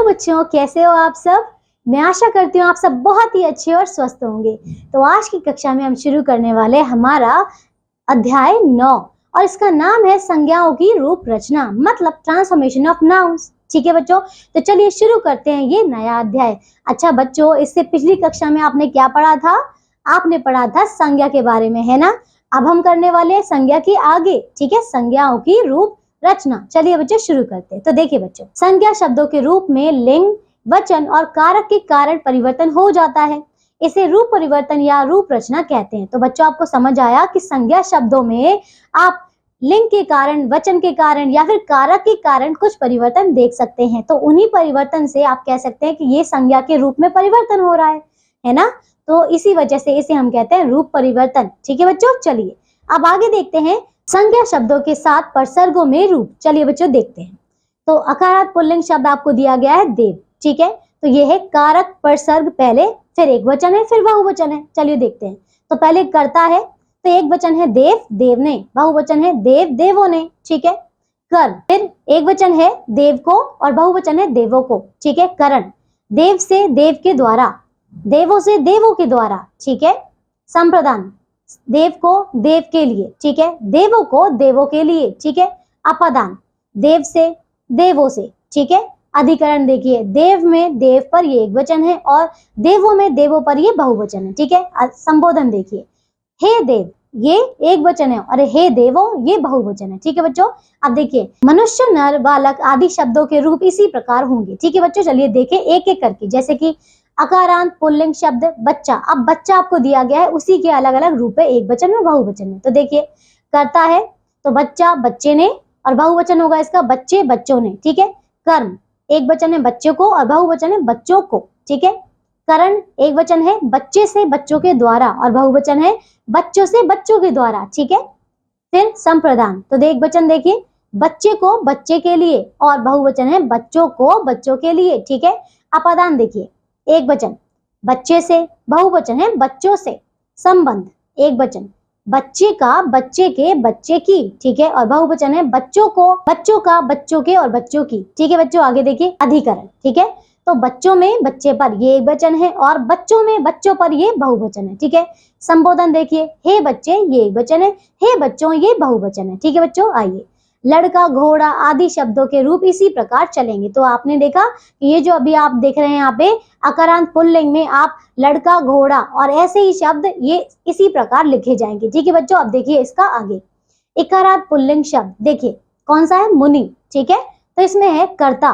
बच्चों, कैसे हो आप सब। मैं आशा करती हूँ आप सब बहुत ही अच्छे और स्वस्थ होंगे। तो आज की कक्षा में हम शुरू करने वाले हमारा अध्याय 9 और इसका नाम है संज्ञाओं की रूप रचना, मतलब ट्रांसफॉर्मेशन ऑफ नाउन्स। ठीक है बच्चों, तो चलिए शुरू करते हैं ये नया अध्याय। अच्छा बच्चों, इससे पिछली कक्षा में आपने क्या पढ़ा था? आपने पढ़ा था संज्ञा के बारे में, है ना। अब हम करने वाले हैं संज्ञा के आगे, ठीक है, संज्ञाओं की रूप रचना। चलिए बच्चों शुरू करते हैं। तो देखिए बच्चों, संज्ञा शब्दों के रूप में लिंग, वचन और कारक के कारण परिवर्तन हो जाता है। इसे रूप परिवर्तन या रूप रचना कहते हैं। तो बच्चों आपको समझ आया कि संज्ञा शब्दों में आप लिंग के कारण, वचन के कारण या फिर कारक के कारण कुछ परिवर्तन देख सकते हैं। तो उन्हीं परिवर्तन से आप कह सकते हैं कि ये संज्ञा के रूप में परिवर्तन हो रहा है ना। तो इसी वजह से इसे हम कहते हैं रूप परिवर्तन। ठीक है बच्चों, चलिए अब आगे देखते हैं संज्ञा शब्दों के साथ परसर्गों में रूप। चलिए बच्चों देखते हैं। तो अकारांत पुल्लिंग शब्द आपको दिया गया है देव, ठीक है। तो ये है कारक परसर्ग पहले, फिर एक वचन है, फिर बहुवचन है। चलिए देखते हैं। तो पहले कर्ता है, तो एक वचन है देव, देव ने, बहुवचन है देव, देवों ने, ठीक है। कर्म, फिर एक वचन है देव को और बहुवचन है देवों को, ठीक है। करण, देव से देव के द्वारा, देवों से देवों के द्वारा, ठीक है। संप्रदान, देव को देव के लिए, ठीक है, देवों को देवों के लिए, ठीक है। अपादान, देव से देवों से, ठीक है। अधिकरण देखिए, देव में देव पर ये एक वचन है और देवों में देवों पर ये बहुवचन है, ठीक है। संबोधन देखिए, हे देव ये एक वचन है और हे देवो ये बहुवचन है, ठीक है बच्चों। अब देखिए मनुष्य, नर, बालक आदि शब्दों के रूप इसी प्रकार होंगे, ठीक है बच्चों। चलिए देखें एक एक करके। जैसे कि अकारांत पुल्लिंग शब्द बच्चा, अब बच्चा आपको दिया गया है, उसी के अलग अलग रूप है, एक वचन में बहुवचन है। तो देखिए करता है तो बच्चा बच्चे ने और बहुवचन होगा इसका बच्चे बच्चों ने, ठीक है। कर्म, एक वचन है बच्चों को और बहुवचन है बच्चों को, ठीक है। करण, एक वचन है बच्चे से बच्चों के द्वारा और बहुवचन है बच्चों से बच्चों के द्वारा, ठीक है। फिर संप्रदान, तो एक वचन देखिए बच्चे को बच्चे के लिए और बहुवचन है बच्चों को बच्चों के लिए, ठीक है। अपादान देखिए, एक वचन बच्चे से, बहुवचन है बच्चों से। संबंध, एक वचन बच्चे का बच्चे के बच्चे की, ठीक है, और बहुवचन है बच्चों को बच्चों का बच्चों के और बच्चों की, ठीक है बच्चों। आगे देखिए अधिकरण, ठीक है। तो बच्चों में बच्चे पर ये एक वचन है और बच्चों में बच्चों पर ये बहुवचन है, ठीक है। संबोधन देखिए, हे बच्चे ये एक वचन है, हे बच्चों ये बहुवचन है, ठीक है बच्चों। आइए लड़का, घोड़ा आदि शब्दों के रूप इसी प्रकार चलेंगे। तो आपने देखा कि ये जो अभी आप देख रहे हैं यहाँ पे अकारांत पुल्लिंग में आप लड़का, घोड़ा और ऐसे ही शब्द ये इसी प्रकार लिखे जाएंगे, ठीक है बच्चों। अब देखिए इसका आगे इकारांत पुल्लिंग शब्द देखिए कौन सा है? मुनि, ठीक है। तो इसमें है कर्ता,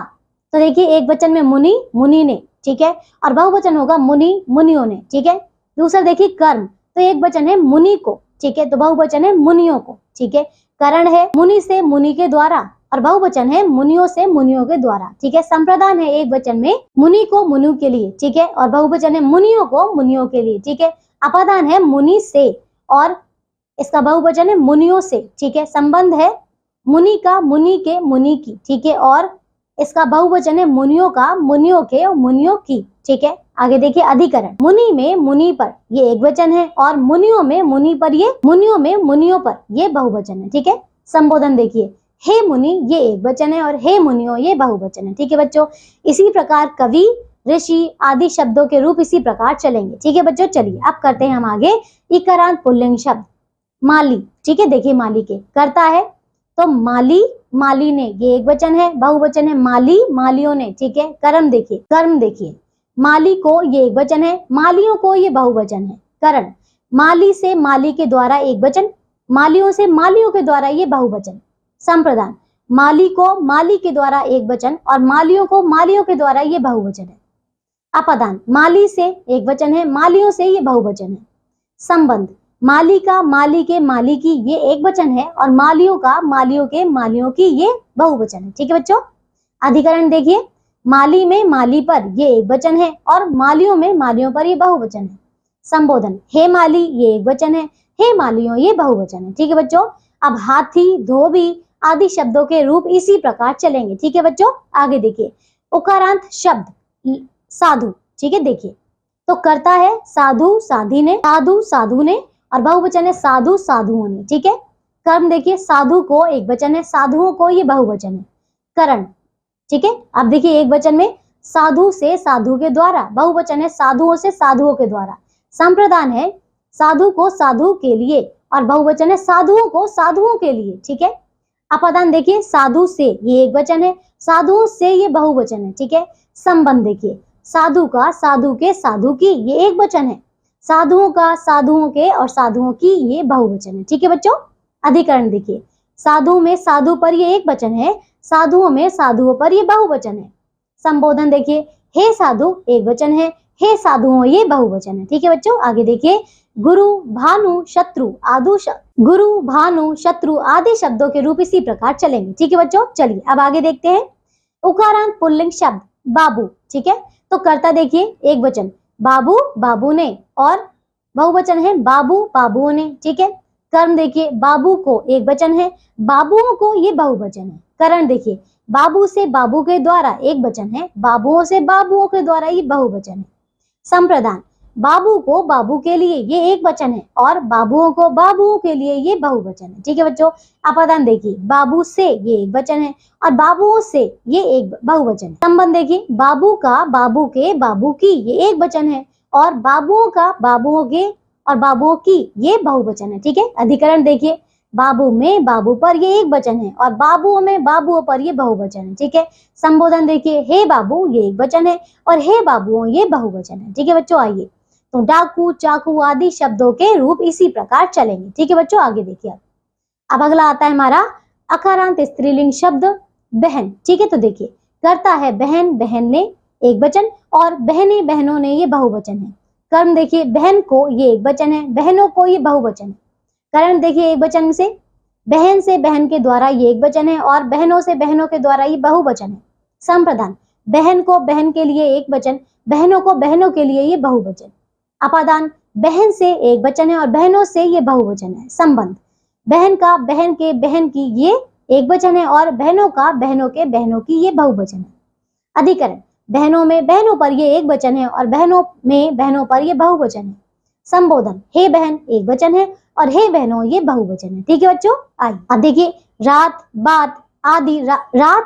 तो देखिए एक वचन में मुनि, मुनि ने, ठीक है, और बहुवचन होगा मुनि, मुनियों ने, ठीक है। दूसरा देखिए कर्म, तो एक वचन है मुनि को, ठीक है, तो बहुवचन है मुनियों को, ठीक है। करण है मुनि से मुनि के द्वारा और बहुवचन है मुनियों से मुनियों के द्वारा, ठीक है। संप्रदान है एक वचन में मुनि को मुनि के लिए, ठीक है, और बहुवचन है मुनियों को मुनियों के लिए, ठीक है। अपादान है मुनि से और इसका बहुवचन है मुनियों से, ठीक है। संबंध है मुनि का मुनि के मुनि की, ठीक है, और इसका बहुवचन है मुनियों का मुनियों के और मुनियों की, ठीक है। आगे देखिए अधिकरण, मुनि में मुनि पर ये एक वचन है और मुनियों में मुनि पर ये मुनियों में मुनियों पर ये बहुवचन है, ठीक है। संबोधन देखिए, हे मुनि ये एक वचन है और हे मुनियों ये बहुवचन है, ठीक है बच्चों। इसी प्रकार कवि, ऋषि आदि शब्दों के रूप इसी प्रकार चलेंगे, ठीक है बच्चों। चलिए अब करते हैं हम आगे इकारांत पुल्लिंग शब्द माली, ठीक है। देखिए माली के करता है तो माली, माली ने ये एक वचन है, बहुवचन है माली, मालियों ने, ठीक है। कर्म देखिए, कर्म देखिए माली को ये एक वचन है, मालियों को ये बहुवचन है। करण, माली से माली के द्वारा एक वचन, मालियों से मालियों के द्वारा ये बहुवचन। संप्रदान, माली को माली के द्वारा एक वचन और मालियों को मालियों के द्वारा ये बहुवचन है। अपादान, माली से एक वचन है, मालियों से ये बहुवचन है। संबंध, माली का माली के माली की ये एक वचन है और मालियों का मालियों के मालियों की ये बहुवचन है, ठीक है बच्चों। अधिकरण देखिए, माली में माली पर ये एक वचन है और मालियों में मालियों पर ये बहुवचन है। संबोधन, हे माली ये एक वचन है, हे मालियों ये बहुवचन है, ठीक है बच्चों। अब हाथी, धोबी आदि शब्दों के रूप इसी प्रकार चलेंगे, ठीक है बच्चों। आगे देखिए उकारांत शब्द साधु, ठीक है। देखिए तो करता है साधु, साधी ने, साधु, साधु ने और बहुवचन है साधु, साधुओं ने, ठीक है। कर्म देखिए साधु को एक वचन है, साधुओं को ये बहुवचन है। करण, ठीक है। अब देखिए एक वचन में साधु से साधु के द्वारा, बहुवचन है साधुओं से साधुओं के द्वारा। संप्रदान है साधु को साधु के लिए और बहुवचन है साधुओं को साधुओं के लिए, ठीक है। अपादान देखिए साधु से ये एक वचन है, साधुओं से ये बहुवचन है, ठीक है। संबंध देखिए साधु का साधु के साधु की ये एक वचन है, साधुओं का साधुओं के और साधुओं की ये बहुवचन है, ठीक है बच्चों। अधिकरण देखिए साधु में साधु पर ये एक वचन है, साधुओं में साधुओं पर ये बहुवचन है। संबोधन देखिए हे साधु एक वचन है, हे साधुओं ये बहुवचन है, ठीक है बच्चों। आगे देखिए गुरु भानु शत्रु गुरु भानु शत्रु आदि शब्दों के रूप इसी प्रकार चलेंगे, ठीक है बच्चों। चलिए अब आगे देखते हैं उकारांत पुल्लिंग शब्द बाबू, ठीक है। तो कर्ता देखिए एक वचन बाबू बाबू ने और बहुवचन है बाबू बाबुओं ने, ठीक है। कर्म देखिए बाबू को एक वचन है, बाबुओं को ये बहुवचन है। करण देखिए बाबू से बाबू के द्वारा एक वचन है, बाबुओं से बाबुओं के द्वारा ये बहुवचन है। संप्रदान बाबू को बाबू के लिए ये एक वचन है और बाबुओं को बाबुओं के लिए ये बहुवचन है, ठीक है बच्चों। अपादान देखिए बाबू से ये एक वचन है और बाबुओं से ये एक बहुवचन है। संबंध देखिए बाबू का बाबू के बाबू की ये एक वचन है और बाबुओं का बाबुओं के और बाबुओं की ये बहुवचन है, ठीक है। अधिकरण देखिए बाबू में बाबू पर ये एक वचन है और बाबुओं में बाबुओं पर ये बहुवचन है, ठीक है। संबोधन देखिए हे बाबू ये एक वचन है और हे बाबुओं ये बहुवचन है, ठीक है बच्चों। आइए तो डाकू चाकू आदि शब्दों के रूप इसी प्रकार चलेंगे, ठीक है बच्चों। आगे देखिए अब अगला आता है हमारा अकारांत स्त्रीलिंग शब्द बहन, ठीक है। तो देखिए करता है बहन बहन ने एक वचन और बहने बहनों ने ये बहुवचन है। कर्म देखिए बहन को ये एक वचन है, बहनों को ये बहुवचन है। करण देखिए एक वचन से बहन के द्वारा ये एक वचन है और बहनों से बहनों के द्वारा ये बहुवचन है। संप्रदान बहन को बहन के लिए एक वचन, बहनों को बहनों के लिए ये बहुवचन। अपादान बहन से एक वचन है और बहनों से ये बहुवचन है। संबंध बहन का बहन के बहन की ये एक वचन है और बहनों का बहनों के बहनों की ये बहुवचन है। अधिकरण बहनों में बहनों पर ये एक वचन है और बहनों में बहनों पर ये बहुवचन है। संबोधन हे बहन एक वचन है और हे बहनों ये बहुवचन है, ठीक है बच्चों। आइए अब देखिए रात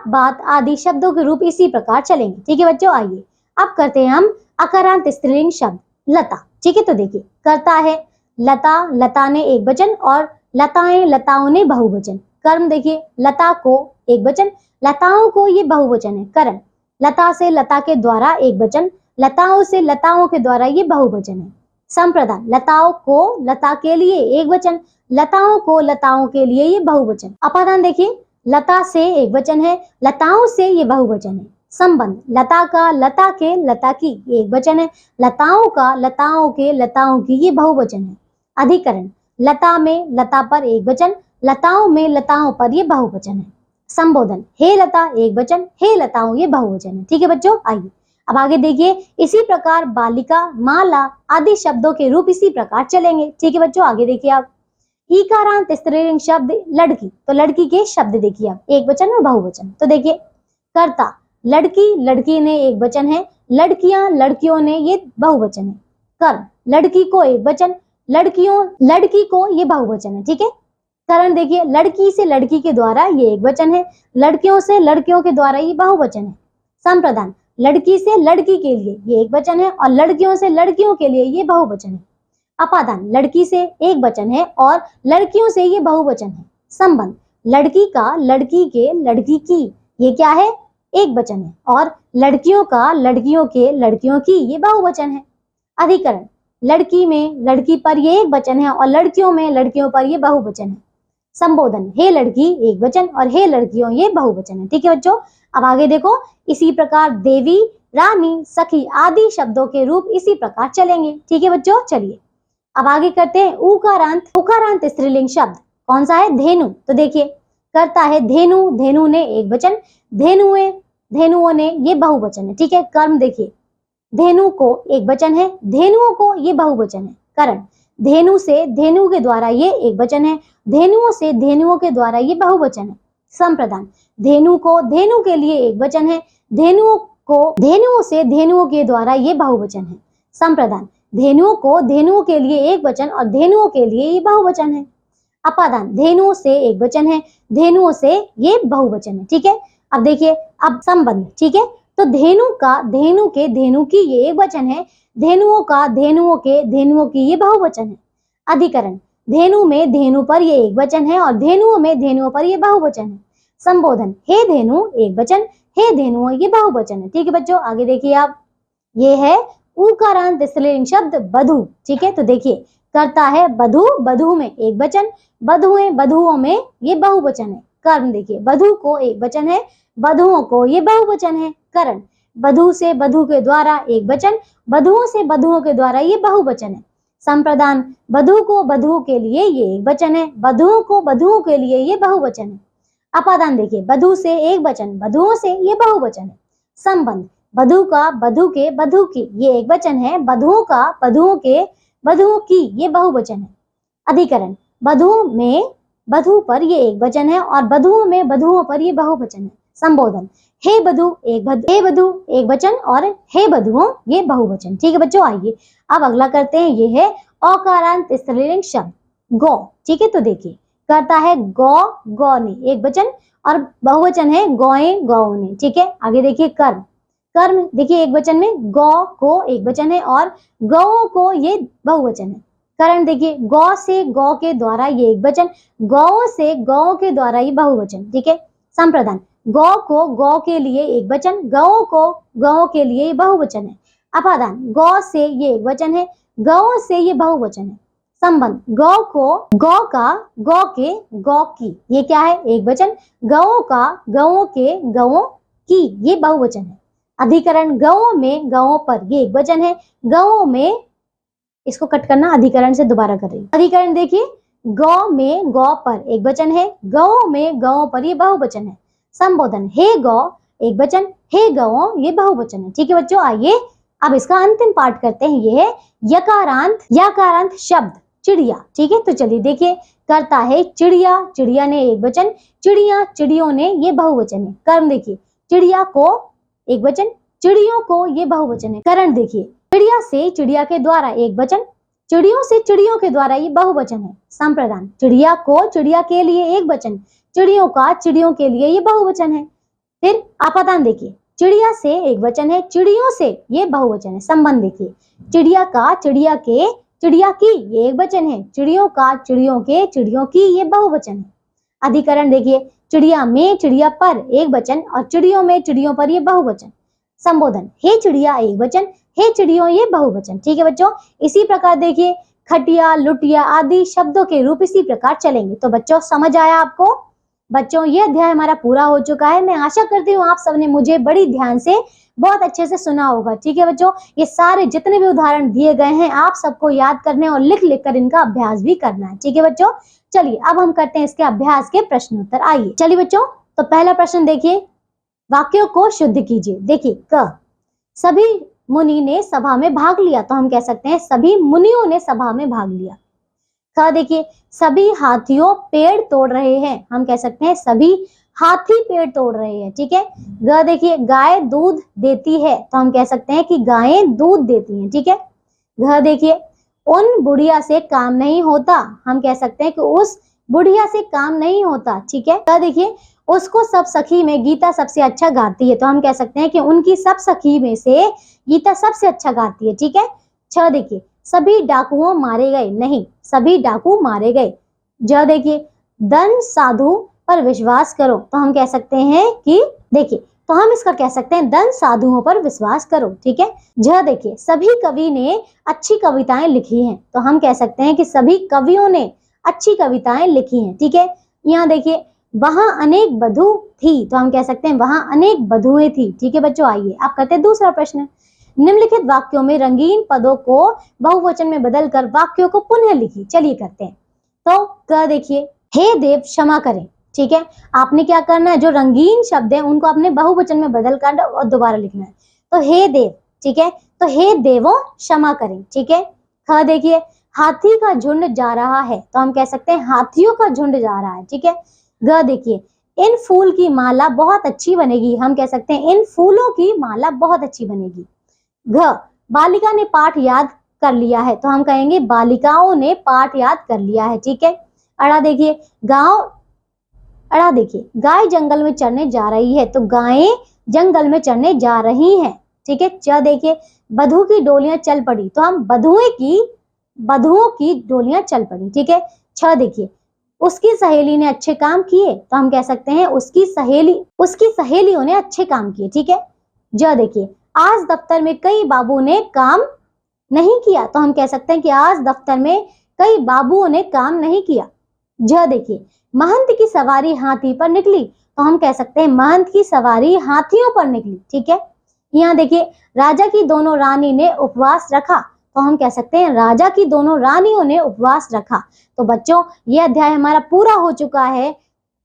बात आदि शब्दों के रूप इसी प्रकार चलेंगे, ठीक है बच्चों। आइए अब करते हैं हम अकारांत स्त्रीलिंग शब्द लता, ठीक है। तो देखिए करता है लता लता ने एक वचन और लताएं लताओं ने बहुवचन। कर्म देखिए लता को एक वचन, लताओं को ये बहुवचन है। करण लता से लता के द्वारा एक वचन, लताओं से लताओं के द्वारा ये बहुवचन है। संप्रदान लताओं को लता के लिए एक वचन, लताओं को लताओं के लिए ये बहुवचन। अपादान देखिए लता से एक वचन है, लताओं से ये बहुवचन है। संबंध लता का लता के लता की ये एक वचन है, लताओं का लताओं के लताओं की ये बहुवचन है। अधिकरण लता में लता पर एक वचन, लताओं में लताओं पर ये बहुवचन है। संबोधन हे लता एक वचन, हे लताओं ये बहुवचन है, ठीक है बच्चों। आइए अब आगे देखिए इसी प्रकार बालिका माला आदि शब्दों के रूप इसी प्रकार चलेंगे, ठीक है बच्चों। आगे देखिए आप ईकारांत स्त्रीलिंग शब्द लड़की, तो लड़की के शब्द देखिए आप एक वचन और बहुवचन। तो देखिए कर्ता लड़की लड़की ने एक वचन है, लड़कियां लड़कियों ने ये बहुवचन है। कर्म लड़की को एक वचन, लड़की को ये बहुवचन है, ठीक है। करण देखिए लड़की से लड़की के द्वारा ये एक वचन है, लड़कियों से लड़कियों के द्वारा ये बहुवचन है। संप्रदान लड़की से लड़की के लिए ये एक वचन है और लड़कियों से लड़कियों के लिए ये बहुवचन है। अपादान लड़की से एक वचन है और लड़कियों से ये बहुवचन है। संबंध लड़की का लड़की के लड़की की ये क्या है एक वचन है और लड़कियों का लड़कियों के लड़कियों की ये बहुवचन है। अधिकरण लड़की में लड़की पर ये एक वचन है और लड़कियों में लड़कियों पर ये बहुवचन है। संबोधन हे लड़की एक वचन और हे लड़कियों ये बहुवचन है, ठीक है बच्चों। अब आगे देखो इसी प्रकार देवी रानी सखी आदि शब्दों के रूप इसी प्रकार चलेंगे, ठीक है बच्चों। चलिए अब आगे करते हैं उकारांत स्त्रीलिंग शब्द कौन सा है धेनु। तो देखिए करता है धेनु, धेनु ने एक वचन, धेनुओं ने ये बहुवचन है, ठीक है। कर्म देखिए धेनु को एक वचन है, धेनुओं को ये बहुवचन है। करण धेनु से धेनु के द्वारा ये एक वचन है, धेनुओं से धेनुओं के द्वारा ये बहुवचन है। संप्रदान धेनु को धेनु के लिए एक वचन है, धेनुओं से धेनुओं के द्वारा ये बहुवचन है। संप्रदान धेनुओं को धेनुओं के लिए एक वचन और धेनुओं के लिए ये बहुवचन है। अपादान धेनुओं से एक वचन है, धेनुओं से ये बहुवचन है, ठीक है। अब देखिए अब संबंध, ठीक है। तो धेनु का, धेनु के, धेनु की ये एक वचन है। धेनुओं का, धेनुओं के, धेनुओं की ये बहुवचन है। अधिकरण, धेनु में धेनु पर ये एक वचन है और धेनुओं में धेनुओं पर ये बहुवचन है। संबोधन, हे धेनु एक वचन, हे धेनुओं ये बहुवचन है। ठीक है बच्चों, आगे देखिए आप, ये है उकारांत स्त्रीलिंग शब्द बधू। ठीक है, तो देखिए करता है बधू, बधू में एक वचन, बधुएं, बधुओं में ये बहुवचन है। कर्म देखिए, बधू को एक वचन है, बधुओं को ये बहुवचन है। करण, बधू से बधू के द्वारा एक वचन, बधुओं से बधुओं के द्वारा ये बहुवचन है। संप्रदान, बधू को बधुओं के लिए ये एक वचन है, बधुओं को बधुओं के लिए ये बहुवचन है। अपादान देखिए, बधू से एक वचन, बधुओं से ये बहुवचन है। संबंध, बधू का, बधू के, बधू की ये एक वचन है, बधुओं का, बधुओं के, बधुओं की ये बहुवचन है। अधिकरण, बधुओं में बधू पर ये एक वचन है और बधुओं में बधुओं पर ये बहुवचन है। संबोधन, हे बधू एक हे बधू एक वचन और हे बधुओं ये बहुवचन। ठीक है बच्चों, आइए अब अगला करते हैं, ये है औकारांत स्त्रीलिंग शब्द गौ। ठीक है, तो देखिए करता है गौ, गौ ने एक वचन और बहुवचन है गौएं, गौ ने। ठीक है, आगे देखिए कर्म, कर्म देखिए एक वचन में, गौ को एक वचन है और गौओं को ये बहुवचन है। करण देखिए, गौ से गौ के द्वारा ये एक वचन, गौ से गौ के द्वारा ये बहुवचन। ठीक है, संप्रदान, गौ को गौ के लिए एक वचन, गौ को गौ के लिए बहुवचन है। अपादान, गौ से ये एक वचन है, गौ से ये बहुवचन है। संबंध, गौ को, गौ का, गौ के, गौ की ये क्या है एक वचन, गौ का, गौ के, गौ की ये बहुवचन है। अधिकरण, गौ में, गौ पर ये एक वचन है, गौ में, इसको कट करना, अधिकरण से दोबारा कर रही हूं। अधिकरण देखिए, गौ में, गौ पर एक वचन है, गौ में, गौ पर ये बहुवचन है। संबोधन, हे गौ एक वचन, हे गौ ये बहुवचन है। ठीक है बच्चों, आइए अब इसका अंतिम पाठ करते हैं, ये है यकारांत, यकारांत शब्द चिड़िया। ठीक है, तो चलिए देखिए करता है चिड़िया, चिड़िया ने एक वचन, चिड़िया, चिड़ियों ने ये बहुवचन है। कर्म देखिए, चिड़िया को एक वचन, चिड़ियों को ये बहुवचन है। करण देखिए, चिड़िया से चिड़िया के द्वारा एक वचन, चिड़ियों से चिड़ियों के द्वारा ये बहुवचन है। संप्रदान, चिड़िया को चिड़िया के लिए एक वचन, चिड़ियों का चिड़ियों के लिए ये बहुवचन है। फिर अपादान देखिए, चिड़िया से एक वचन है, चिड़ियों से ये बहुवचन है। संबंध देखिए, चिड़िया का, चिड़िया के, चिड़िया की ये एक वचन है, चिड़ियों का, चिड़ियों के, चिड़ियों की ये बहुवचन है। अधिकरण देखिए, चिड़िया में, चिड़िया पर एक वचन और चिड़ियों में, चिड़ियों पर ये बहुवचन। संबोधन, हे चिड़िया एक वचन, हे चिड़ियों ये बहुवचन। ठीक है बच्चों, इसी प्रकार देखिए खटिया, लुटिया आदि शब्दों के रूप इसी प्रकार चलेंगे। तो बच्चों समझ आया आपको? बच्चों ये अध्याय हमारा पूरा हो चुका है। मैं आशा करती हूँ आप सबने मुझे बड़ी ध्यान से बहुत अच्छे से सुना होगा। ठीक है बच्चों, ये सारे जितने भी उदाहरण दिए गए हैं आप सबको याद करने और लिख लिख कर इनका अभ्यास भी करना है। ठीक है बच्चों, चलिए अब हम करते हैं इसके अभ्यास के प्रश्न उत्तर। आइए चलिए बच्चों, तो पहला प्रश्न देखिए, वाक्यों को शुद्ध कीजिए। देखिए क, सभी मुनि ने सभा में भाग लिया, तो हम कह सकते हैं सभी मुनियों ने सभा में भाग लिया। ख देखिए, सभी हाथियों पेड़ तोड़ रहे हैं, हम कह सकते हैं सभी हाथी पेड़ तोड़ रहे हैं। ठीक है। ग देखिए, गाय दूध देती है, तो हम कह सकते हैं कि गायें दूध देती हैं। ठीक है। घ देखिए, उन बुढ़िया से काम नहीं होता, हम कह सकते हैं कि उस बुढ़िया से काम नहीं होता। ठीक है। ग देखिए, उसको सब सखी में गीता सबसे अच्छा गाती है, तो हम कह सकते हैं कि उनकी सब सखी में से गीता सबसे अच्छा गाती है। ठीक है। छ देखिए, सभी डाकुओं मारे गए, नहीं सभी डाकू मारे गए। ज देखिए, धन साधु पर विश्वास करो, तो हम कह सकते हैं कि देखिए, तो हम इसका कह सकते हैं धन साधुओं पर विश्वास करो। ठीक है। ज देखिए, सभी कवि ने अच्छी कविताएं लिखी हैं, तो हम कह सकते हैं कि सभी कवियों ने अच्छी कविताएं लिखी हैं। ठीक है। यहाँ देखिए, वहां अनेक बधू थी, तो हम कह सकते हैं वहां अनेक बधुएं थी। ठीक है बच्चों, आइए आप करते हैं दूसरा प्रश्न। निम्नलिखित वाक्यों में रंगीन पदों को बहुवचन में बदलकर वाक्यों को पुनः लिखिए। चलिए करते हैं। तो क देखिए, हे देव क्षमा करें। ठीक है। आपने क्या करना है, जो रंगीन शब्द है उनको अपने बहुवचन में बदल कर और दोबारा लिखना है। तो हे देव, ठीक है, तो हे देवों क्षमा करें। ठीक है। ख देखिए, हाथी का झुंड जा रहा है, तो हम कह सकते हैं हाथियों का झुंड जा रहा है। ठीक है। ग देखिए, इन फूल की माला बहुत अच्छी बनेगी, हम कह सकते हैं इन फूलों की माला बहुत अच्छी बनेगी। घ, बालिका ने पाठ याद कर लिया है, तो हम कहेंगे बालिकाओं ने पाठ याद कर लिया है। ठीक है। अड़ा देखिए, गांव अड़ा देखिए, गाय जंगल में चरने जा रही है, तो गायें जंगल में चरने जा रही हैं। ठीक है। च देखिए, बधू की डोलियां चल पड़ी, तो हम बधुओं की डोलियां चल पड़ी। ठीक है। छ देखिए, उसकी सहेली ने अच्छे काम किए, तो हम कह सकते हैं उसकी सहेलियों ने अच्छे काम किए। ठीक है। ज देखिए, आज दफ्तर में कई बाबू ने काम नहीं किया, तो हम कह सकते हैं कि आज दफ्तर में कई बाबुओं ने काम नहीं किया। ज देखिए, महंत की सवारी हाथी पर निकली, तो हम कह सकते हैं महंत की सवारी हाथियों पर निकली। ठीक है। यहाँ देखिए, राजा की दोनों रानी ने उपवास रखा, तो हम कह सकते हैं राजा की दोनों रानियों ने उपवास रखा। तो बच्चों, ये अध्याय हमारा पूरा हो चुका है।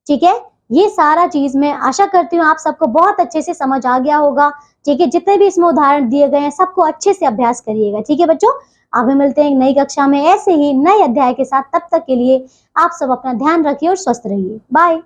ठीक है। ये सारा चीज मैं आशा करती हूँ आप सबको बहुत अच्छे से समझ आ गया होगा। ठीक है। जितने भी इसमें उदाहरण दिए गए हैं सबको अच्छे से अभ्यास करिएगा। ठीक है बच्चों, आगे मिलते हैं एक नई कक्षा में ऐसे ही नए अध्याय के साथ। तब तक के लिए आप सब अपना ध्यान रखिए और स्वस्थ रहिए। बाय।